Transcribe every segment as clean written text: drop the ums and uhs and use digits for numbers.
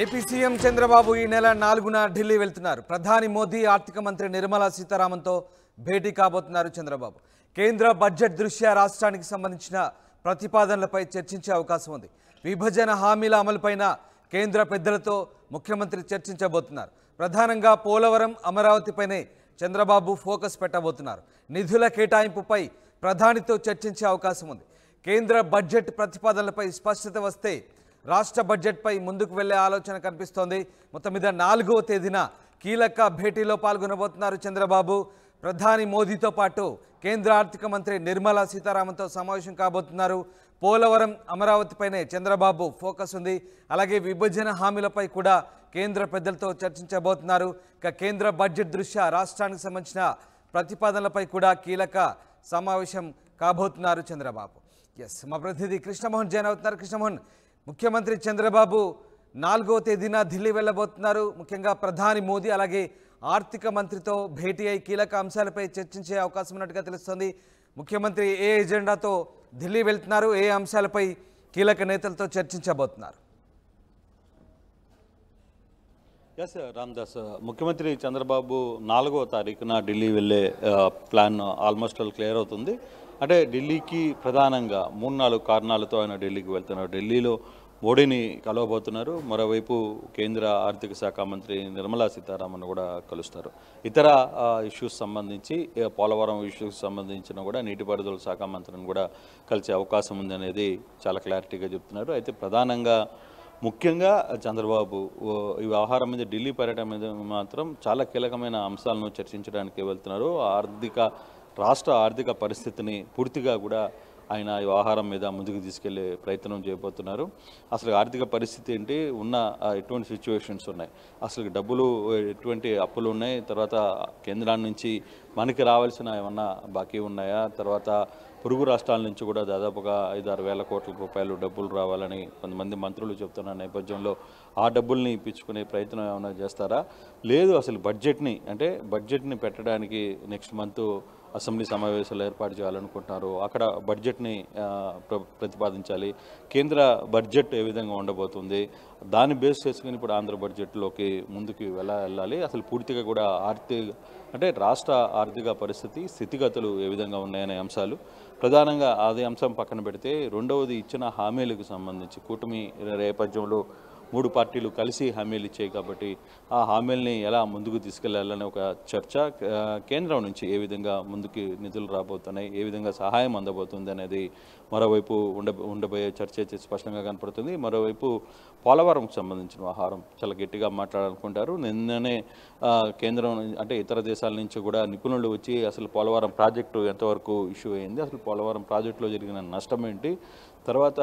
AP CM Chandrababu ఈ నెల 4న ఢిల్లీ వెళ్తున్నారు. ప్రధాని మోదీ, ఆర్థిక మంత్రి నిర్మలా సీతారామన్తో భేటీ కాబోతున్నారు చంద్రబాబు. కేంద్ర బడ్జెట్ దృష్ట్యా రాష్ట్రానికి సంబంధించిన ప్రతిపాదనలపై చర్చించే అవకాశం ఉంది. విభజన హామీల అమలుపైన కేంద్ర పెద్దలతో ముఖ్యమంత్రి చర్చించబోతున్నారు. ప్రధానంగా పోలవరం, అమరావతిపైనే చంద్రబాబు ఫోకస్ పెట్టబోతున్నారు. నిధుల కేటాయింపుపై ప్రధానితో చర్చించే అవకాశం ఉంది. కేంద్ర బడ్జెట్ ప్రతిపాదనలపై స్పష్టత వస్తే రాష్ట్ర బడ్జెట్పై ముందుకు వెళ్లే ఆలోచన కనిపిస్తోంది. మొత్తం మీద 4వ తేదీన కీలక భేటీలో పాల్గొనబోతున్నారు చంద్రబాబు. ప్రధాని మోదీతో పాటు కేంద్ర ఆర్థిక మంత్రి నిర్మలా సీతారామన్తో సమావేశం కాబోతున్నారు. పోలవరం, అమరావతిపైనే చంద్రబాబు ఫోకస్ ఉంది. అలాగే విభజన హామీలపై కూడా కేంద్ర పెద్దలతో చర్చించబోతున్నారు. ఇక కేంద్ర బడ్జెట్ దృష్ట్యా రాష్ట్రానికి సంబంధించిన ప్రతిపాదనలపై కూడా కీలక సమావేశం కాబోతున్నారు చంద్రబాబు. మా ప్రతినిధి కృష్ణమోహన్ జాయిన్ అవుతున్నారు. కృష్ణమోహన్, ముఖ్యమంత్రి చంద్రబాబు 4వ తేదీన ఢిల్లీ వెళ్ళబోతున్నారు. ముఖ్యంగా ప్రధాని మోదీ అలాగే ఆర్థిక మంత్రితో భేటీ అయి కీలక అంశాలపై చర్చించే అవకాశం ఉన్నట్టుగా తెలుస్తోంది. ముఖ్యమంత్రి ఏ ఎజెండాతో ఢిల్లీ వెళ్తున్నారు, ఏ అంశాలపై కీలక నేతలతో చర్చించబోతున్నారు? ఎస్ రామ్దాస్, ముఖ్యమంత్రి చంద్రబాబు 4వ తారీఖున ఢిల్లీ వెళ్ళే ప్లాన్ ఆల్మోస్ట్ క్లియర్ అవుతుంది. అంటే ఢిల్లీకి ప్రధానంగా 3-4 కారణాలతో ఆయన ఢిల్లీకి వెళ్తున్నారు. ఢిల్లీలో మోడీని కలవబోతున్నారు. మరోవైపు కేంద్ర ఆర్థిక శాఖ మంత్రి నిర్మలా సీతారామన్ కూడా కలుస్తారు. ఇతర ఇష్యూస్ సంబంధించి, పోలవరం ఇష్యూస్ సంబంధించిన కూడా నీటిపారుదల శాఖ మంత్రిని కూడా కలిసే అవకాశం ఉందనేది చాలా క్లారిటీగా చెప్తున్నారు. అయితే ప్రధానంగా ముఖ్యంగా చంద్రబాబు ఈ వ్యవహారం మీద, ఢిల్లీ పర్యటన మీద మాత్రం చాలా కీలకమైన అంశాలను చర్చించడానికి వెళ్తున్నారు. రాష్ట్ర ఆర్థిక పరిస్థితిని పూర్తిగా కూడా ఆయన ఈ వ్యవహారం మీద ముందుకు తీసుకెళ్లే ప్రయత్నం చేయబోతున్నారు. అసలు ఆర్థిక పరిస్థితి ఏంటి, ఉన్న ఎటువంటి సిచ్యువేషన్స్ ఉన్నాయి, అసలు డబ్బులు ఎటువంటి అప్పులు ఉన్నాయి, తర్వాత కేంద్రాన్ని నుంచి మనకి రావాల్సిన ఏమన్నా బాకీ ఉన్నాయా, తర్వాత పొరుగు రాష్ట్రాల నుంచి కూడా దాదాపుగా 5-6 వేల కోట్ల రూపాయలు డబ్బులు రావాలని కొంతమంది మంత్రులు చెప్తున్న నేపథ్యంలో ఆ డబ్బుల్ని ఇప్పించుకునే ప్రయత్నం ఏమైనా చేస్తారా, లేదు అసలు బడ్జెట్ని పెట్టడానికి నెక్స్ట్ మంత్ అసెంబ్లీ సమావేశాలు ఏర్పాటు చేయాలనుకుంటున్నారు, అక్కడ బడ్జెట్ని ప్రతిపాదించాలి, కేంద్ర బడ్జెట్ ఏ విధంగా ఉండబోతుంది, దాన్ని బేస్ చేసుకుని ఇప్పుడు ఆంధ్ర బడ్జెట్లోకి ముందుకు వెళ్ళాలి, అసలు పూర్తిగా కూడా రాష్ట్ర ఆర్థిక పరిస్థితి స్థితిగతులు ఏ విధంగా ఉన్నాయనే అంశాలు ప్రధానంగా. అదే అంశం పక్కన పెడితే రెండవది ఇచ్చిన హామీలకు సంబంధించి కూటమి నేపథ్యంలో 3 పార్టీలు కలిసి హామీలు ఇచ్చాయి కాబట్టి ఆ హామీల్ని ఎలా ముందుకు తీసుకెళ్లాలనే ఒక చర్చ, కేంద్రం నుంచి ఏ విధంగా ముందుకి నిధులు రాబోతున్నాయి, ఏ విధంగా సహాయం అందబోతుంది అనేది మరోవైపు ఉండబోయే చర్చ అయితే స్పష్టంగా కనపడుతుంది. మరోవైపు పోలవరంకు సంబంధించిన వ్యవహారం చాలా గట్టిగా మాట్లాడాలనుకుంటారు. నిన్ననే కేంద్రం ఇతర దేశాల నుంచి కూడా నిపుణులు వచ్చి అసలు పోలవరం ప్రాజెక్టు ఎంతవరకు ఇష్యూ అయింది, అసలు పోలవరం ప్రాజెక్టులో జరిగిన నష్టం ఏంటి, తర్వాత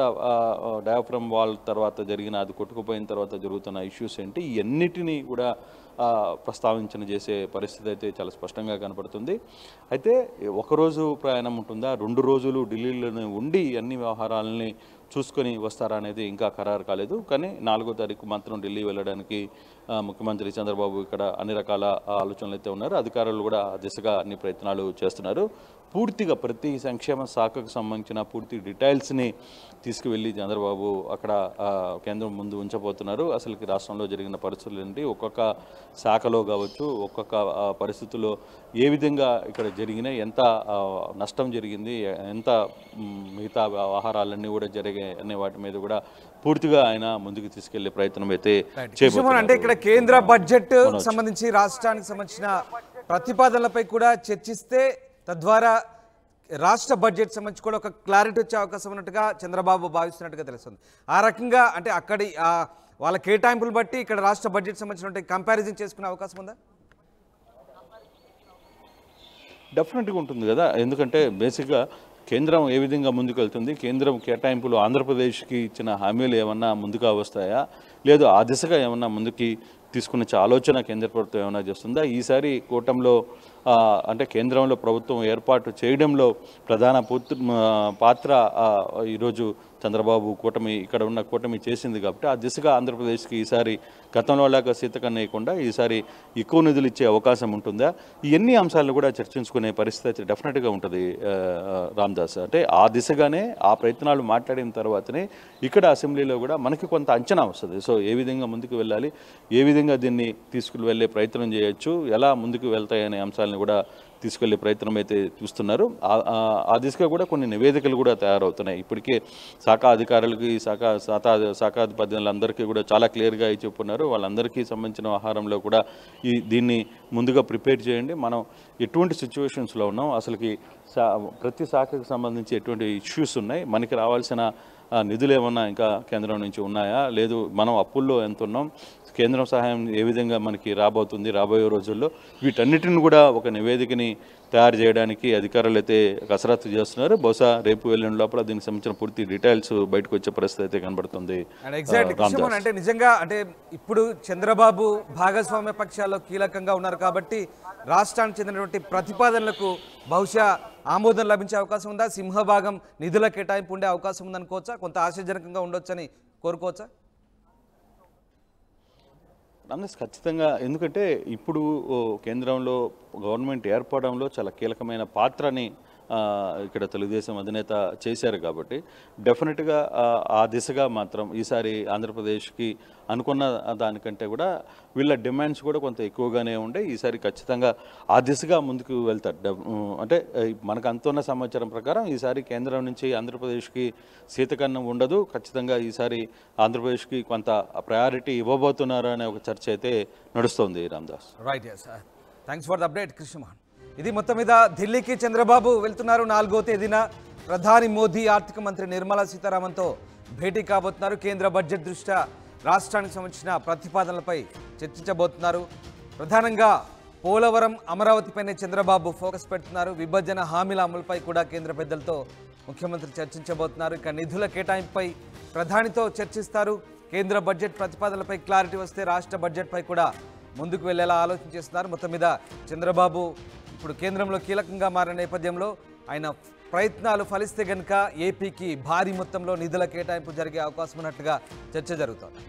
డయాఫ్రమ్ వాల్ తర్వాత జరిగిన, అది కొట్టుకుపోయిన తర్వాత జరుగుతున్న ఇష్యూస్ ఏంటి, ఇవన్నిటినీ కూడా చేసే పరిస్థితి అయితే చాలా స్పష్టంగా కనపడుతుంది. అయితే ఒకరోజు ప్రయాణం ఉంటుందా, 2 రోజులు ఢిల్లీలోనే ఉండి అన్ని వ్యవహారాలని చూసుకొని వస్తారా అనేది ఇంకా ఖరారు కాలేదు. కానీ 4వ తారీఖు మాత్రం ఢిల్లీ వెళ్ళడానికి ముఖ్యమంత్రి చంద్రబాబు ఇక్కడ అన్ని రకాల ఆలోచనలు అయితే ఉన్నారు. అధికారులు కూడా దిశగా అన్ని ప్రయత్నాలు చేస్తున్నారు. పూర్తిగా ప్రతి సంక్షేమ శాఖకు సంబంధించిన పూర్తి డీటెయిల్స్ని తీసుకువెళ్ళి చంద్రబాబు అక్కడ కేంద్రం ముందు ఉంచబోతున్నారు. అసలుకి రాష్ట్రంలో జరిగిన పరిస్థితులు ఏంటి, ఒక్కొక్క శాఖలో కావచ్చు, ఒక్కొక్క పరిస్థితుల్లో ఏ విధంగా ఇక్కడ జరిగినాయి, ఎంత నష్టం జరిగింది, ఎంత మిగతా వ్యవహారాలన్నీ కూడా జరిగాయి అనే వాటి మీద కూడా పూర్తిగా ఆయన ముందుకు తీసుకెళ్లే ప్రయత్నం అయితే చేయబోతున్నారు. అంటే ఇక్కడ కేంద్ర బడ్జెట్ సంబంధించి రాష్ట్రానికి సంబంధించిన ప్రతిపాదనలపై కూడా చర్చిస్తే తద్వారా రాష్ట్ర బడ్జెట్ సంబంధించి కూడా ఒక క్లారిటీ వచ్చే అవకాశం ఉన్నట్టుగా చంద్రబాబు భావిస్తున్నట్టుగా తెలుస్తుంది. ఆ రకంగా అక్కడి వాళ్ళ కేటాయింపులు బట్టి ఇక్కడ రాష్ట్ర బడ్జెట్ సంబంధించిన కంపారిజన్ చేసుకునే అవకాశం ఉందా? డెఫినెట్గా ఉంటుంది కదా, ఎందుకంటే బేసిక్గా కేంద్రం ఏ విధంగా ముందుకు వెళ్తుంది, కేంద్రం కేటాయింపులు ఆంధ్రప్రదేశ్కి ఇచ్చిన హామీలు ఏమన్నా ముందుగా వస్తాయా, లేదు ఆ దిశగా ఏమన్నా ముందుకి తీసుకునే ఆలోచన కేంద్ర ప్రభుత్వం ఏమైనా చేస్తుందా, ఈసారి కూటమిలో అంటే కేంద్రంలో ప్రభుత్వం ఏర్పాటు చేయడంలో ప్రధాన పాత్ర ఈరోజు చంద్రబాబు కూటమి ఇక్కడ ఉన్న కూటమి చేసింది కాబట్టి ఆ దిశగా ఆంధ్రప్రదేశ్కి ఈసారి గతంలో లాగా సీతకన్నేయకుండా ఈసారి ఎక్కువ నిధులు ఇచ్చే అవకాశం ఉంటుందా, ఇవన్నీ అంశాలను కూడా చర్చించుకునే పరిస్థితి డెఫినెట్గా ఉంటుంది రామ్దాస్. అంటే ఆ దిశగానే ఆ ప్రయత్నాలు మాట్లాడిన తర్వాతనే ఇక్కడ అసెంబ్లీలో కూడా మనకి కొంత అంచనా వస్తుంది. సో ఏ విధంగా ముందుకు వెళ్ళాలి, ఏ విధంగా దీన్ని తీసుకుని వెళ్ళే ప్రయత్నం చేయొచ్చు, ఎలా ముందుకు వెళ్తాయనే అంశాలను కూడా తీసుకెళ్లే ప్రయత్నం అయితే చూస్తున్నారు. ఆ దిశగా కూడా కొన్ని నివేదికలు కూడా తయారవుతున్నాయి. ఇప్పటికే శాఖ అధికారులకి శాఖాధిపతులందరికీ కూడా చాలా క్లియర్గా చెప్పున్నారు. వాళ్ళందరికీ సంబంధించిన ఆహారంలో కూడా దీన్ని ముందుగా ప్రిపేర్ చేయండి, మనం ఎటువంటి సిచ్యువేషన్స్లో ఉన్నాం, అసలుకి ప్రతి శాఖకు సంబంధించి ఎటువంటి ఇష్యూస్ ఉన్నాయి, మనకి రావాల్సిన నిధులు ఏమన్నా ఇంకా కేంద్రం నుంచి ఉన్నాయా, లేదు మనం అప్పుల్లో ఎంత ఉన్నాం, కేంద్రం సహాయం ఏ విధంగా మనకి రాబోతుంది రాబోయే రోజుల్లో, వీటన్నిటిని కూడా ఒక నివేదికని తయారు చేయడానికి అధికారులు అయితే కసరత్తు చేస్తున్నారు. బహుశా రేపు వెళ్ళిన లోపల దీనికి సంబంధించిన పూర్తి డీటెయిల్స్ బయటకు వచ్చే పరిస్థితి అయితే కనబడుతుంది. అంటే నిజంగా అంటే ఇప్పుడు చంద్రబాబు భాగస్వామ్య పక్షాల్లో కీలకంగా ఉన్నారు కాబట్టి రాష్ట్రానికి చెందినటువంటి ప్రతిపాదనలకు బహుశా ఆమోదం లభించే అవకాశం ఉందా? సింహభాగం నిధుల కేటాయింపు ఉండే అవకాశం ఉందనుకోవచ్చా? కొంత ఆశాజనకంగా ఉండొచ్చని కోరుకోవచ్చా? ఖచ్చితంగా. ఎందుకంటే ఇప్పుడు కేంద్రంలో గవర్నమెంట్ ఏర్పడంలో చాలా కీలకమైన పాత్రని ఇక్కడ తెలుగుదేశం అధినేత చేశారు కాబట్టి డెఫినెట్గా ఆ దిశగా మాత్రం ఈసారి ఆంధ్రప్రదేశ్కి అనుకున్న దానికంటే కూడా వీళ్ళ డిమాండ్స్ కూడా కొంత ఎక్కువగానే ఉండే. ఈసారి ఖచ్చితంగా ఆ దిశగా ముందుకు వెళ్తారు. అంటే మనకు అంతున్న సమాచారం ప్రకారం ఈసారి కేంద్రం నుంచి ఆంధ్రప్రదేశ్కి శీతకన్నం ఉండదు. ఖచ్చితంగా ఈసారి ఆంధ్రప్రదేశ్కి కొంత ప్రయారిటీ ఇవ్వబోతున్నారు అనే ఒక చర్చ అయితే నడుస్తోంది. Ramdas. Right, thanks for the update Krishnamohan. ఇది మొత్తం మీద ఢిల్లీకి చంద్రబాబు వెళ్తున్నారు. 4వ తేదీన ప్రధాని మోదీ ఆర్థిక మంత్రి నిర్మలా సీతారామన్తో భేటీ కాబోతున్నారు. కేంద్ర బడ్జెట్ దృష్ట్యా రాష్ట్రానికి సంబంధించిన ప్రతిపాదనలపై చర్చించబోతున్నారు. ప్రధానంగా పోలవరం, అమరావతిపైనే చంద్రబాబు ఫోకస్ పెడుతున్నారు. విభజన హామీల అమలుపై కూడా కేంద్ర పెద్దలతో ముఖ్యమంత్రి చర్చించబోతున్నారు. ఇక నిధుల కేటాయింపుపై ప్రధానితో చర్చిస్తారు. కేంద్ర బడ్జెట్ ప్రతిపాదనలపై క్లారిటీ వస్తే రాష్ట్ర బడ్జెట్పై కూడా ముందుకు వెళ్లేలా ఆలోచన చేస్తున్నారు. మొత్తం మీద చంద్రబాబు ఇప్పుడు కేంద్రంలో కీలకంగా మారిన నేపథ్యంలో ఆయన ప్రయత్నాలు ఫలిస్తే గనుక ఏపీకి భారీ మొత్తంలో నిధుల కేటాయింపు జరిగే అవకాశం ఉన్నట్లుగా చర్చ జరుగుతోంది.